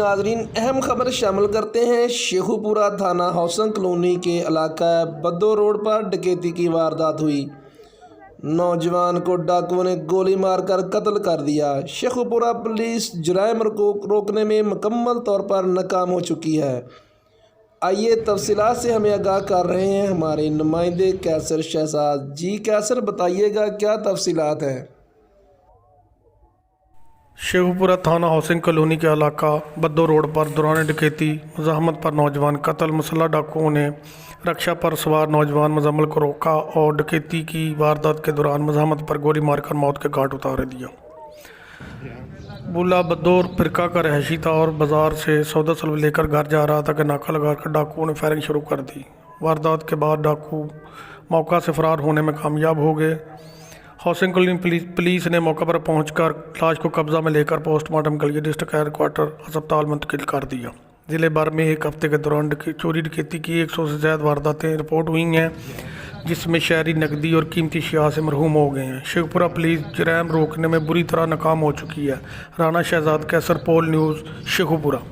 नाजरीन, अहम खबर शामिल करते हैं। शेखुपुरा थाना हाउसिंग कॉलोनी के इलाका बद्दो रोड पर डकैती की वारदात हुई। नौजवान को डाकुओं ने गोली मारकर कत्ल कर दिया। शेखुपुरा पुलिस जुराइम को रोकने में मुकम्मल तौर पर नाकाम हो चुकी है। आइए तफसीलात से हमें आगाह कर रहे हैं हमारे नुमाइंदे कैसर शहजाद। जी कैसर, बताइएगा क्या तफसीलात हैं। शेखुपुरा थाना हाउसिंग कॉलोनी के इलाका बद्दो रोड पर दौरान डकैती मज़ाहमत पर नौजवान कत्ल। मुसल्लह डाकुओं ने रक्षा पर सवार नौजवान मुजम्मिल को रोका और डकैती की वारदात के दौरान मज़ाहमत पर गोली मारकर मौत के घाट उतार दिया। बुला बद्दोर फिरका का रहायशी था और बाजार से सौदा सल्व लेकर घर जा रहा था कि नाका लगाकर डाकुओं ने फायरिंग शुरू कर दी। वारदात के बाद डाकू मौका से फरार होने में कामयाब हो गए। हाउसिंग कॉलोनी पुलिस ने मौका पर पहुंचकर लाश को कब्जा में लेकर पोस्टमार्टम के लिए डिस्ट्रिक्ट हेडक्वार्टर अस्पताल मुंतकिल कर दिया। ज़िले भर में एक हफ्ते के दौरान चोरी डकैती की 100 से ज़्यादा वारदातें रिपोर्ट हुई हैं, जिसमें शहरी नकदी और कीमती अशिया से मरहूम हो गए हैं। शेखपुरा पुलिस जराइम रोकने में बुरी तरह नाकाम हो चुकी है। राना शहजाद, कैसर पोल न्यूज़, शेखुपुरा।